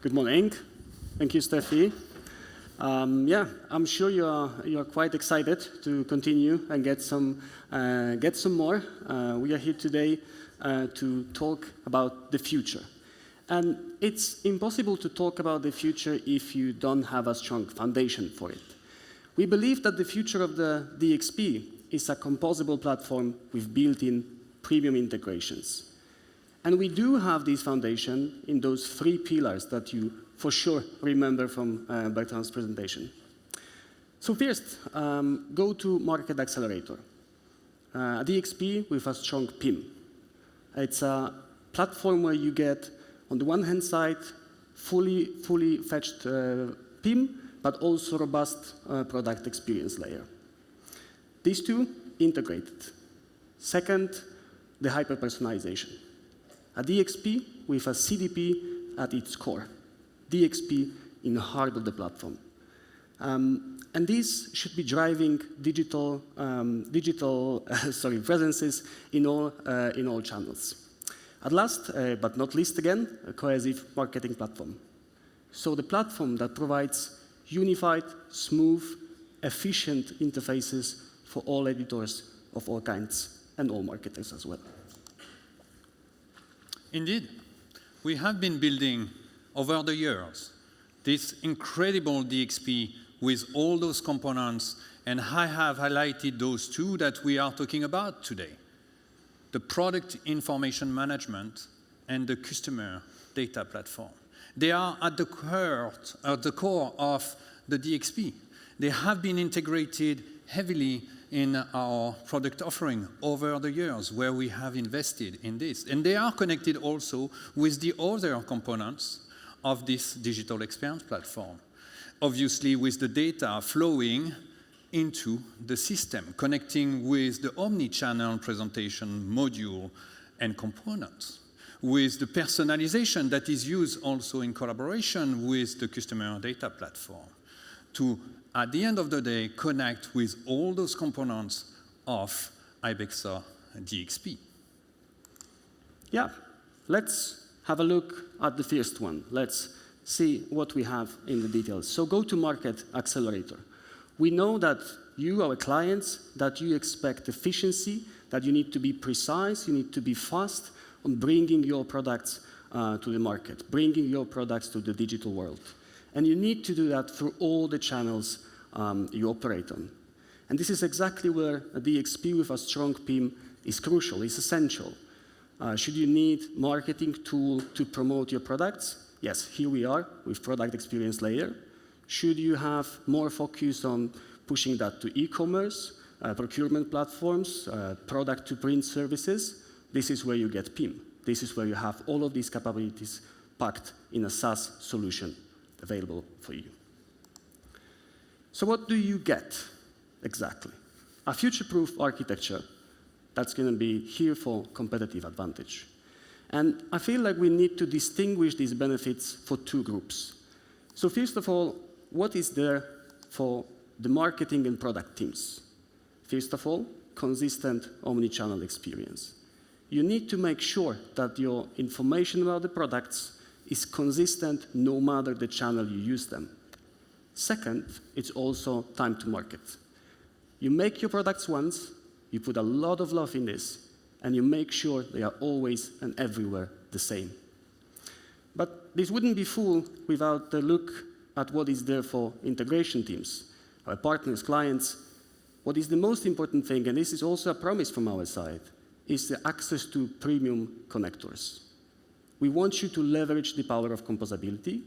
Good morning. Thank you, Steffi. I'm sure you're quite excited to continue and get some more. We are here today to talk about the future. And it's impossible to talk about the future if you don't have a strong foundation for it. We believe that the future of the DXP is a composable platform with built-in premium integrations. And we do have this foundation in those three pillars that you for sure remember from Bertrand's presentation. So first, go to Market Accelerator, a DXP with a strong PIM. It's a platform where you get, on the one hand side, fully fetched PIM, but also robust product experience layer. These two integrated. Second, the hyper-personalization. A DXP with a CDP at its core. DXP in the heart of the platform. And these should be driving digital presences in all channels. At last, but not least again, a cohesive marketing platform. So the platform that provides unified, smooth, efficient interfaces for all editors of all kinds and all marketers as well. Indeed, we have been building over the years this incredible DXP with all those components, and I have highlighted those two that we are talking about today. The product information management and the customer data platform. They are at the core of the DXP. They have been integrated heavily in our product offering over the years where we have invested in this. And they are connected also with the other components of this digital experience platform. Obviously, with the data flowing into the system, connecting with the omni-channel presentation module and components, with the personalization that is used also in collaboration with the customer data platform to, at the end of the day, connect with all those components of Ibexa DXP. Yeah, let's have a look at the first one. Let's see what we have in the details. So go to Market Accelerator. We know that you, our clients, that you expect efficiency, that you need to be precise, you need to be fast on bringing your products to the market, bringing your products to the digital world. And you need to do that through all the channels you operate on. And this is exactly where a DXP with a strong PIM is crucial, is essential. Should you need marketing tool to promote your products? Yes, here we are with product experience layer. Should you have more focus on pushing that to e-commerce, procurement platforms, product-to-print services? This is where you get PIM. This is where you have all of these capabilities packed in a SaaS solution available for you. So what do you get exactly? A future-proof architecture that's going to be here for competitive advantage. And I feel like we need to distinguish these benefits for two groups. So first of all, what is there for the marketing and product teams? First of all, consistent omni-channel experience. You need to make sure that your information about the products is consistent no matter the channel you use them. Second, it's also time to market. You make your products once, you put a lot of love in this, and you make sure they are always and everywhere the same. But this wouldn't be full without the look at what is there for integration teams, our partners, clients. What is the most important thing, and this is also a promise from our side, is the access to premium connectors. We want you to leverage the power of composability,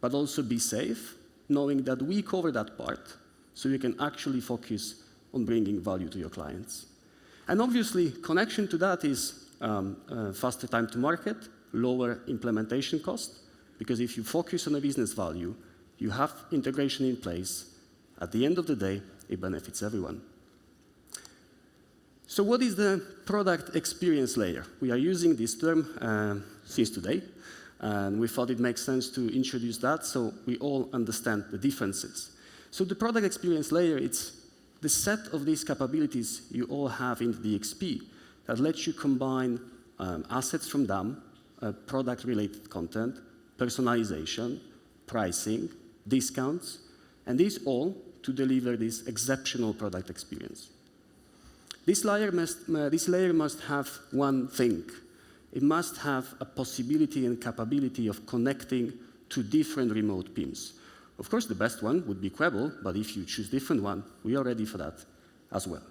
but also be safe, knowing that we cover that part, so you can actually focus on bringing value to your clients. And obviously, connection to that is faster time to market, lower implementation cost, because if you focus on a business value, you have integration in place. At the end of the day, it benefits everyone. So what is the product experience layer? We are using this term since today, and we thought it makes sense to introduce that so we all understand the differences. So the product experience layer, it's the set of these capabilities you all have in the DXP that lets you combine assets from DAM, product-related content, personalization, pricing, discounts, and this all to deliver this exceptional product experience. This layer must have one thing. It must have a possibility and capability of connecting to different remote PIMs. Of course, the best one would be Quebble, but if you choose different one, we are ready for that as well.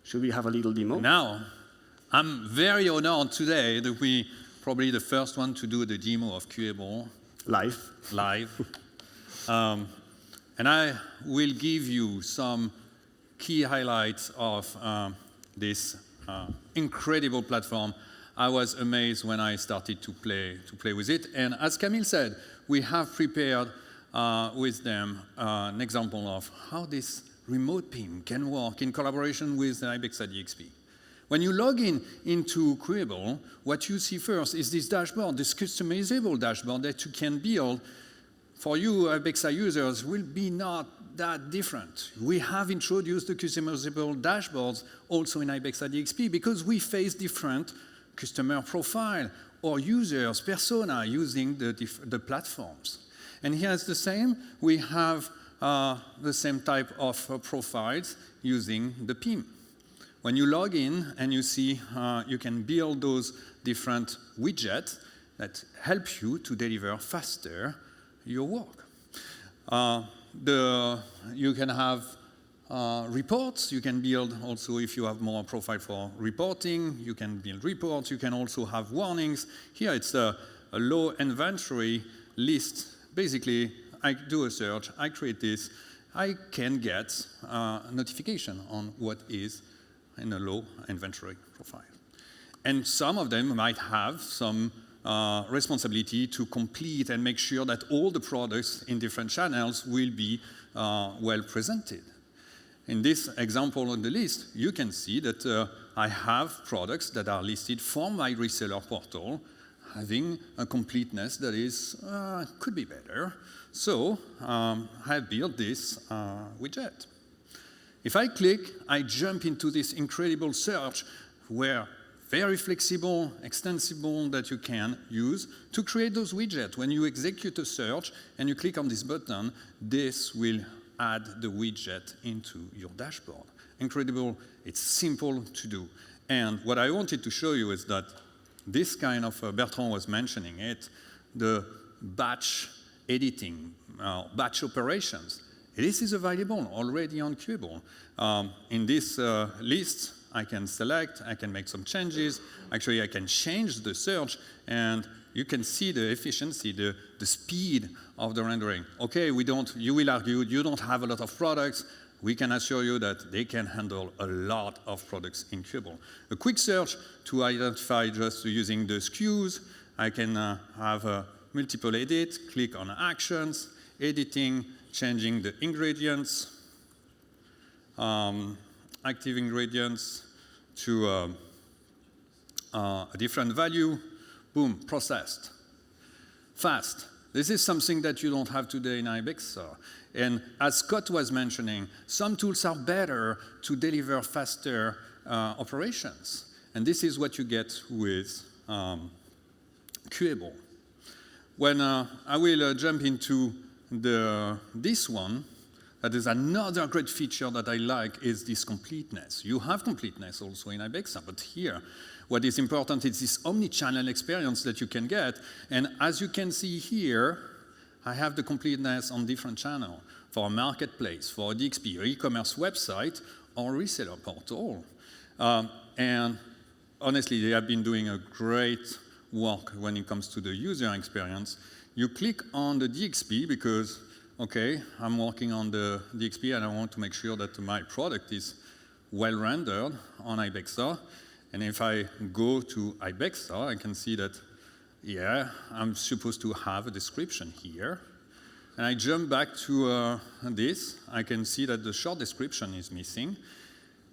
Should we have a little demo? Now, I'm very honored today that we probably the first one to do the demo of Quebble live. And I will give you some key highlights of this incredible platform. I was amazed when I started to play with it. And as Kamil said, we have prepared with them an example of how this remote PIM can work in collaboration with the Ibexa DXP. When you log into Quebble, what you see first is this dashboard, this customizable dashboard that you can build. For you, Ibexa users, will be not that different. We have introduced the customizable dashboards also in Ibexa DXP because we face different customer profile or users, persona using the platforms. And here's the same. We have the same type of profiles using the PIM. When you log in and you see you can build those different widgets that help you to deliver faster your work. You can have reports. You can build also, if you have more profile for reporting, you can build reports. You can also have warnings. Here it's a low inventory list. Basically, I do a search, I create this, I can get a notification on what is in a low inventory profile. And some of them might have some responsibility to complete and make sure that all the products in different channels will be well presented. In this example on the list, you can see that I have products that are listed from my reseller portal having a completeness that is could be better. So I built this widget. If I click, I jump into this incredible search where very flexible, extensible that you can use to create those widgets. When you execute a search and you click on this button, this will add the widget into your dashboard. Incredible, it's simple to do. And what I wanted to show you is that this kind of, Bertrand was mentioning it, the batch editing, batch operations. This is available already on Quebble. In this list, I can select, I can make some changes. Actually, I can change the search, and you can see the efficiency, the speed of the rendering. Okay, you will argue, you don't have a lot of products. We can assure you that they can handle a lot of products in Quebble. A quick search to identify just using the SKUs. I can have a multiple edit, click on actions, editing, changing the ingredients, active ingredients to a different value. Boom, processed. Fast. This is something that you don't have today in Ibexa. And as Scott was mentioning, some tools are better to deliver faster operations. And this is what you get with Quebble. When I will jump into this one, that is another great feature that I like is this completeness. You have completeness also in Ibexa, but here, what is important is this omni-channel experience that you can get. And as you can see here, I have the completeness on different channels for a marketplace, for a DXP, or e-commerce website, or reseller portal. And honestly, they have been doing a great work when it comes to the user experience. You click on the DXP because, okay, I'm working on the DXP and I want to make sure that my product is well rendered on Ibexa. And if I go to Ibexa, I can see that, yeah, I'm supposed to have a description here. And I jump back to this. I can see that the short description is missing.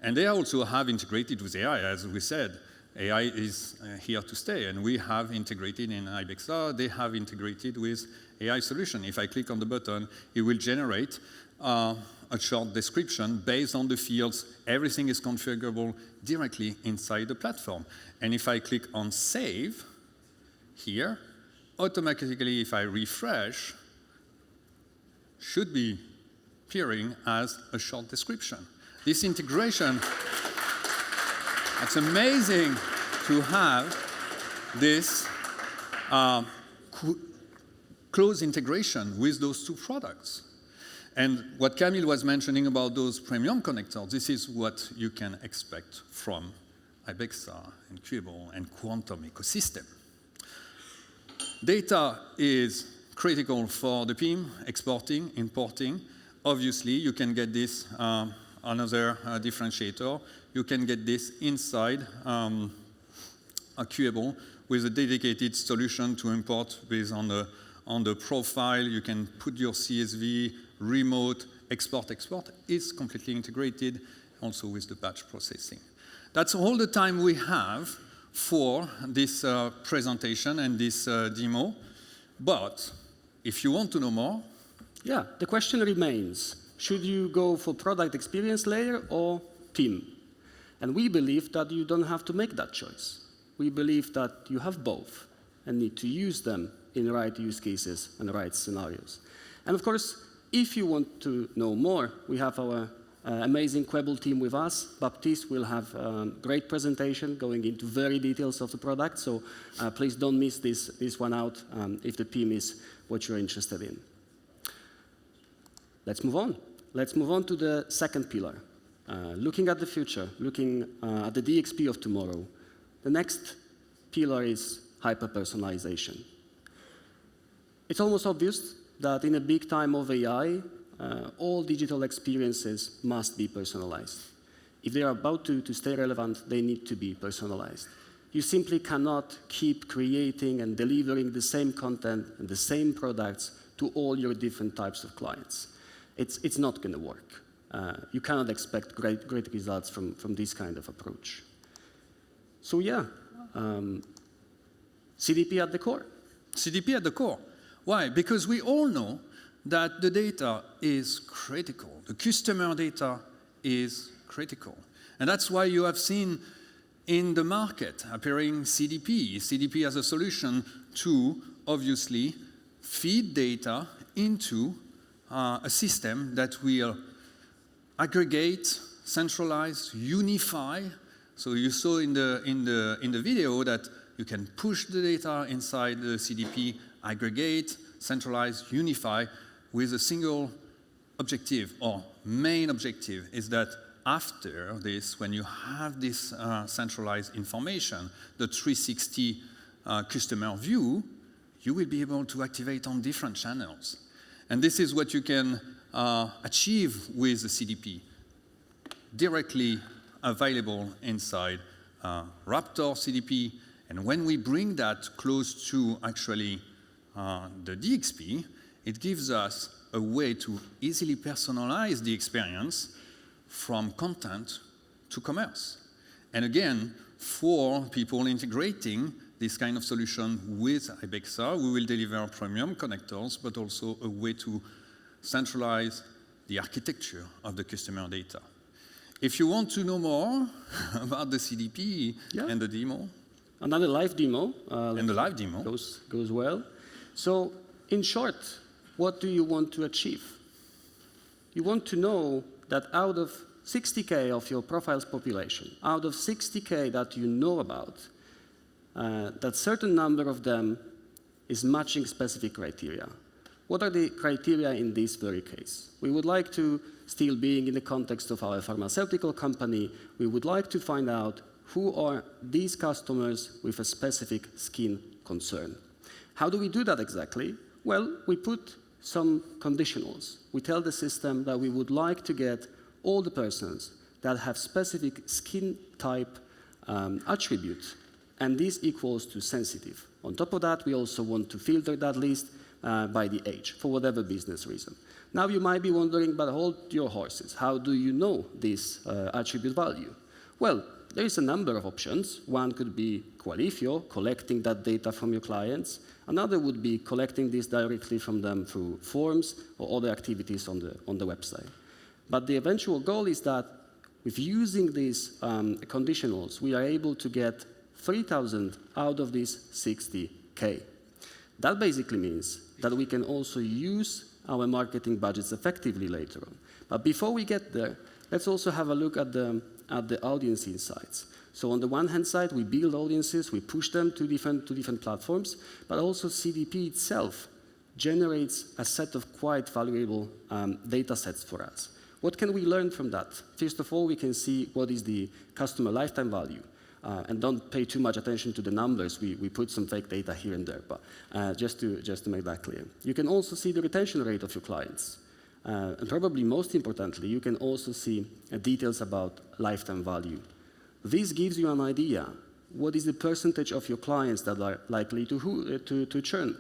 And they also have integrated with AI, as we said. AI is here to stay, and we have integrated in Ibexa. They have integrated with AI solution. If I click on the button, it will generate a short description based on the fields. Everything is configurable directly inside the platform. And if I click on Save here, automatically, if I refresh, should be appearing as a short description. This integration, it's amazing to have this close integration with those two products. And what Kamil was mentioning about those premium connectors, this is what you can expect from Ibexa and Cueable and Quantum ecosystem. Data is critical for the PIM, exporting, importing. Obviously, you can get this, another differentiator. You can get this inside a Cueable with a dedicated solution to import based on the profile. You can put your CSV, remote, export is completely integrated, also with the batch processing. That's all the time we have for this presentation and this demo. But if you want to know more, yeah, the question remains, should you go for product experience layer or PIM? And we believe that you don't have to make that choice. We believe that you have both and need to use them in the right use cases and the right scenarios. And of course, if you want to know more, we have our amazing Cueable team with us. Baptiste will have a great presentation going into very details of the product, so please don't miss this one out if the PIM is what you're interested in. Let's move on. Let's move on to the second pillar. Looking at the future, looking at the DXP of tomorrow, the next pillar is hyper-personalization. It's almost obvious that in a big time of AI, all digital experiences must be personalized. If they are about to stay relevant, they need to be personalized. You simply cannot keep creating and delivering the same content and the same products to all your different types of clients. It's not going to work. You cannot expect great results from this kind of approach. So yeah, CDP at the core. CDP at the core. Why? Because we all know that the data is critical. The customer data is critical. And that's why you have seen in the market appearing CDP. CDP as a solution to, obviously, feed data into a system that will aggregate, centralize, unify. So you saw in the video that you can push the data inside the CDP, aggregate, centralize, unify with a single objective or main objective is that after this, when you have this centralized information, the 360 customer view, you will be able to activate on different channels. And this is what you can achieve with the CDP, directly available inside Raptor CDP. And when we bring that close to actually the DXP, it gives us a way to easily personalize the experience from content to commerce. And again, for people integrating this kind of solution with Ibexa, we will deliver premium connectors, but also a way to centralize the architecture of the customer data. If you want to know more about the CDP and the demo. Another live demo. And the live demo. Goes well. So, in short, what do you want to achieve? You want to know that out of 60K of your profile's population, out of 60K that you know about, that certain number of them is matching specific criteria. What are the criteria in this very case? We would like to, still being in the context of our pharmaceutical company, we would like to find out who are these customers with a specific skin concern. How do we do that exactly? Well, we put some conditionals. We tell the system that we would like to get all the persons that have specific skin type attributes, and this equals to sensitive. On top of that, we also want to filter that list by the age, for whatever business reason. Now you might be wondering, but hold your horses. How do you know this attribute value? Well, there is a number of options. One could be Qualifio, collecting that data from your clients. Another would be collecting this directly from them through forms or other activities on the website. But the eventual goal is that with using these conditionals, we are able to get 3,000 out of these 60K. That basically means that we can also use our marketing budgets effectively later on. But before we get there, let's also have a look at the audience insights. So on the one hand side, we build audiences, we push them to different platforms, but also CDP itself generates a set of quite valuable data sets for us. What can we learn from that? First of all, we can see what is the customer lifetime value. And don't pay too much attention to the numbers. We put some fake data here and there, but just to make that clear. You can also see the retention rate of your clients. And probably most importantly, you can also see details about lifetime value. This gives you an idea. What is the percentage of your clients that are likely to churn?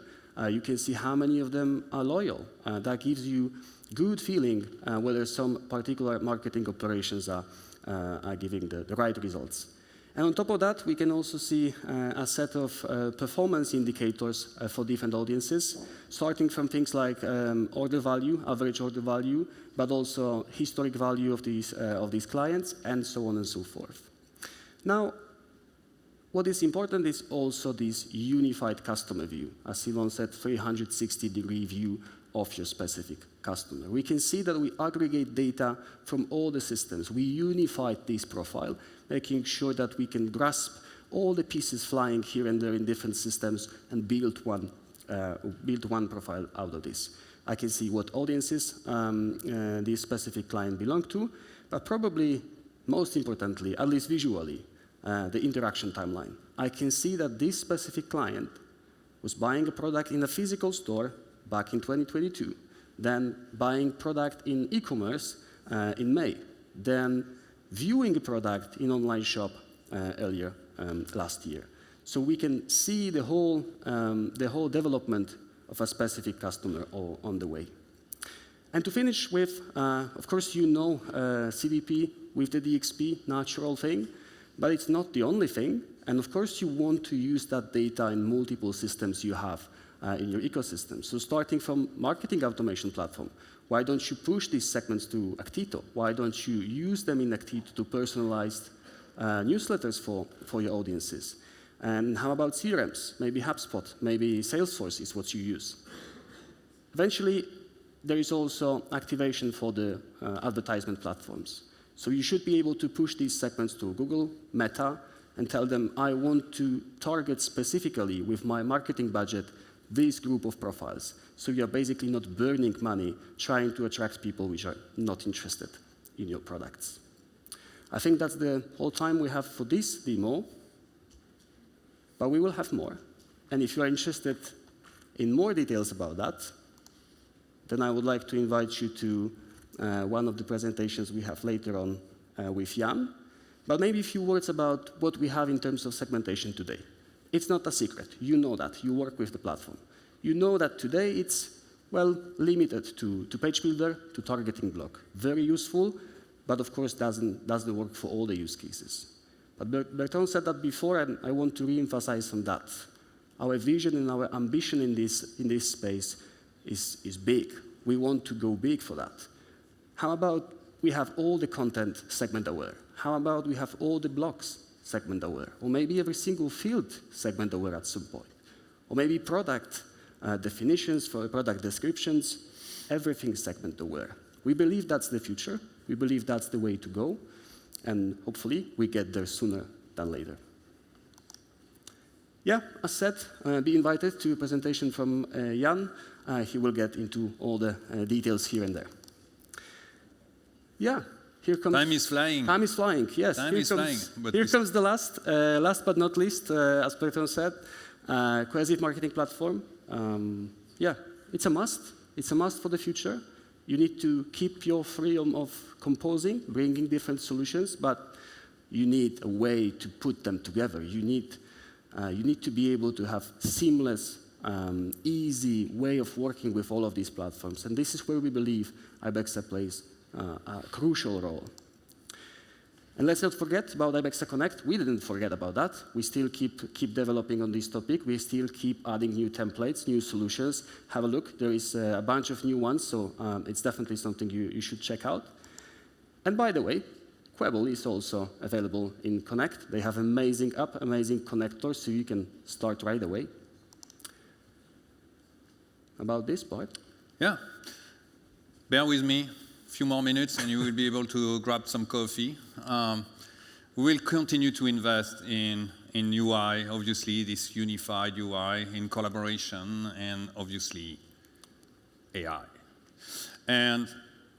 You can see how many of them are loyal. That gives you good feeling whether some particular marketing operations are giving the right results. And on top of that, we can also see a set of performance indicators for different audiences, starting from things like order value, average order value, but also historic value of these clients, and so on and so forth. Now, what is important is also this unified customer view. As Sylvain said, 360-degree view of your specific customer. We can see that we aggregate data from all the systems. We unified this profile, making sure that we can grasp all the pieces flying here and there in different systems and build one profile out of this. I can see what audiences this specific client belong to, but probably most importantly, at least visually, the interaction timeline. I can see that this specific client was buying a product in a physical store back in 2022, then buying product in e-commerce in May, then viewing a product in online shop earlier last year. So we can see the whole development of a specific customer all on the way. And to finish with, of course, you know CDP with the DXP, natural thing, but it's not the only thing. And of course, you want to use that data in multiple systems you have in your ecosystem. So starting from marketing automation platform, why don't you push these segments to Actito? Why don't you use them in Actito to personalize newsletters for your audiences? And how about CRMs? Maybe HubSpot, maybe Salesforce is what you use. Eventually, there is also activation for the advertisement platforms. So you should be able to push these segments to Google, Meta, and tell them, I want to target specifically with my marketing budget this group of profiles. So you're basically not burning money trying to attract people which are not interested in your products. I think that's the whole time we have for this demo, but we will have more. And if you are interested in more details about that, then I would like to invite you to one of the presentations we have later on with Jan. But maybe a few words about what we have in terms of segmentation today. It's not a secret. You know that. You work with the platform. You know that today it's, well, limited to page builder, to targeting block. Very useful, but of course doesn't work for all the use cases. But Bertrand said that before, and I want to re-emphasize on that. Our vision and our ambition in this space is big. We want to go big for that. How about we have all the content segment aware? How about we have all the blocks segment aware? Or maybe every single field segment aware at some point? Or maybe product definitions for product descriptions, everything segment aware. We believe that's the future. We believe that's the way to go. And hopefully, we get there sooner than later. Yeah, as said, be invited to a presentation from Jan. He will get into all the details here and there. Yeah, here comes... Time is flying. Time is flying, yes. Time is flying. Here comes the last but not least, as Bertrand said, cohesive marketing platform. Yeah, it's a must. It's a must for the future. You need to keep your freedom of composing, bringing different solutions, but you need a way to put them together. You need to be able to have seamless, easy way of working with all of these platforms. And this is where we believe Ibexa plays a crucial role. And let's not forget about Ibexa Connect. We didn't forget about that. We still keep developing on this topic. We still keep adding new templates, new solutions. Have a look. There is a bunch of new ones, so it's definitely something you should check out. And by the way, Quebble is also available in Connect. They have amazing app, amazing connectors, so you can start right away. about this part. Yeah. Bear with me a few more minutes and you will be able to grab some coffee. We will continue to invest in UI, obviously, this unified UI, in collaboration, and obviously AI. And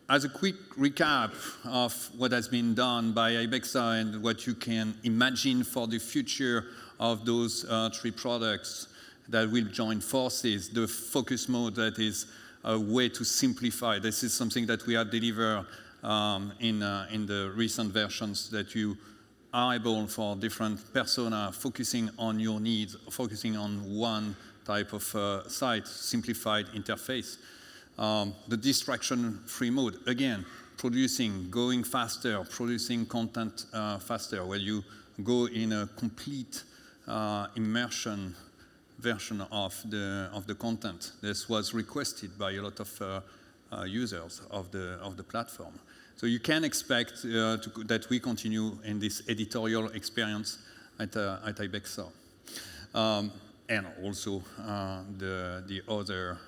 as a quick recap of what has been done by Ibexa and what you can imagine for the future of those 3 products that will join forces, the focus mode that is a way to simplify. This is something that we have delivered in the recent versions, that you are able for different persona focusing on your needs, focusing on one type of site, simplified interface. The distraction-free mode, again, going faster, producing content faster, where you go in a complete immersion version of the content. This was requested by a lot of users of the platform. So you can expect that we continue in this editorial experience at Ibexa. And also the other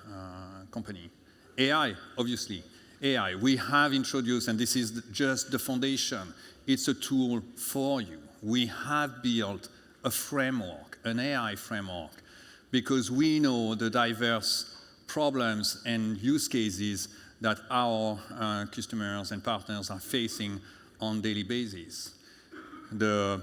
company. AI, obviously. AI, we have introduced, and this is just the foundation, it's a tool for you. We have built a framework, an AI framework, because we know the diverse problems and use cases that our customers and partners are facing on a daily basis. The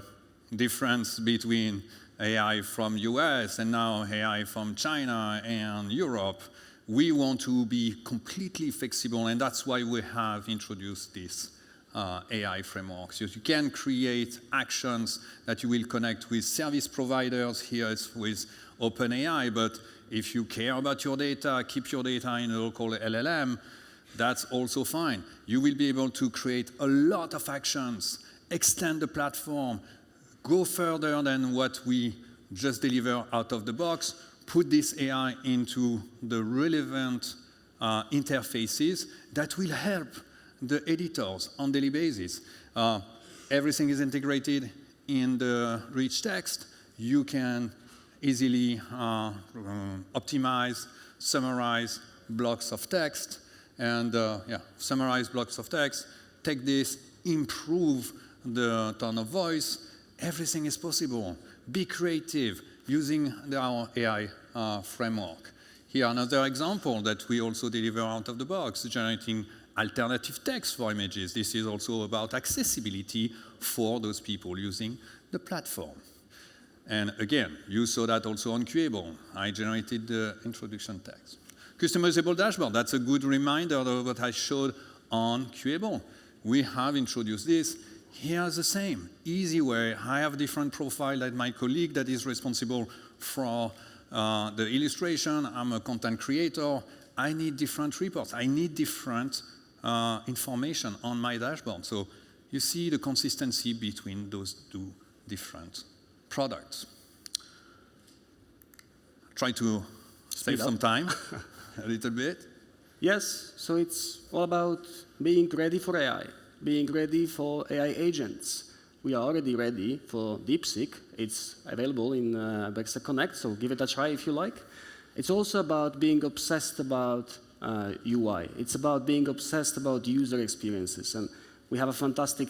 difference between AI from US and now AI from China and Europe, we want to be completely flexible, and that's why we have introduced this AI framework. So you can create actions that you will connect with service providers. Here it's with OpenAI, but if you care about your data, keep your data in a local LLM, that's also fine. You will be able to create a lot of actions, extend the platform, go further than what we just deliver out of the box, put this AI into the relevant interfaces that will help the editors on a daily basis. Everything is integrated in the rich text. You can easily optimize, summarize blocks of text, and summarize blocks of text, take this, improve the tone of voice. Everything is possible. Be creative using our AI framework. Here, another example that we also deliver out of the box, generating alternative text for images. This is also about accessibility for those people using the platform. And again, you saw that also on Qable. I generated the introduction text. Customizable dashboard, that's a good reminder of what I showed on Qable. We have introduced this. Here's the same, easy way. I have a different profile than my colleague that is responsible for the illustration. I'm a content creator. I need different reports. I need different information on my dashboard. So you see the consistency between those 2 different products. Try to save some time, a little bit. Yes, so it's all about being ready for AI, being ready for AI agents. We are already ready for DeepSeek. It's available in Ibexa Connect, so give it a try if you like. It's also about being obsessed about UI. It's about being obsessed about user experiences. And we have a fantastic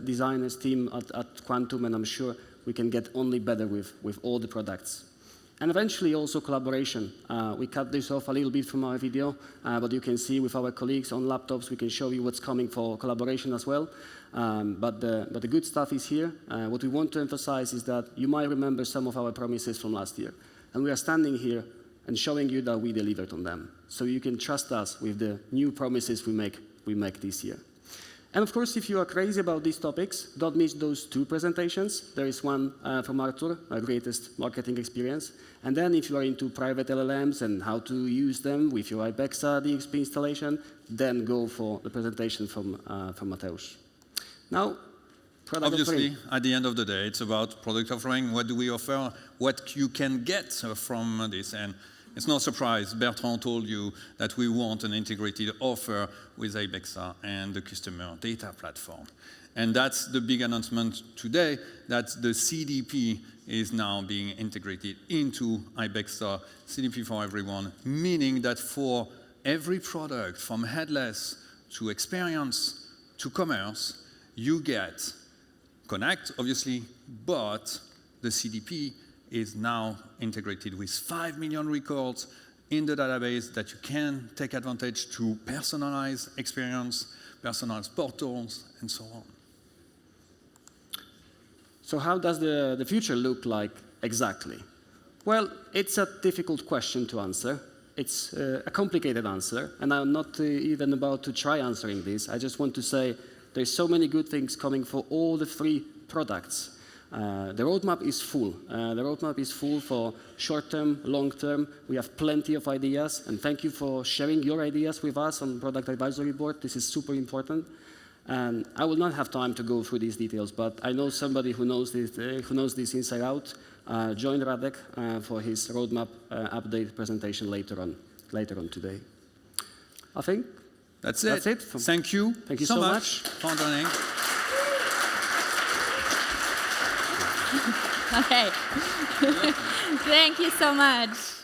designers team at Quantum, and I'm sure we can get only better with all the products. And eventually also collaboration. We cut this off a little bit from our video, but you can see with our colleagues on laptops, we can show you what's coming for collaboration as well. But the good stuff is here. What we want to emphasize is that you might remember some of our promises from last year. And we are standing here and showing you that we delivered on them. So you can trust us with the new promises we make this year. And of course, if you are crazy about these topics, don't miss those 2 presentations. There is one from Arthur, our greatest marketing experience. And then if you are into private LLMs and how to use them with your Ibexa DXP installation, then go for the presentation from Mateusz. Now, product obviously, offering. at the end of the day, it's about product offering. What do we offer? What you can get from this. And it's no surprise, Bertrand told you that we want an integrated offer with Ibexa and the customer data platform. And that's the big announcement today, that the CDP is now being integrated into Ibexa, CDP for everyone, meaning that for every product, from headless to experience to commerce, you get Connect, obviously, but the CDP is now integrated with 5 million records in the database that you can take advantage to personalize experience, personalize portals, and so on. So how does the future look like exactly? Well, it's a difficult question to answer. It's a complicated answer, and I'm not even about to try answering this. I just want to say there's so many good things coming for all the 3 products. The roadmap is full. The roadmap is full for short-term, long-term. We have plenty of ideas, and thank you for sharing your ideas with us on Product Advisory Board. This is super important. And I will not have time to go through these details, but I know somebody who knows this inside out. Join Radek for his roadmap update presentation later on today. I think that's it. Thank you. Thank you so much for joining. Okay. Thank you so much.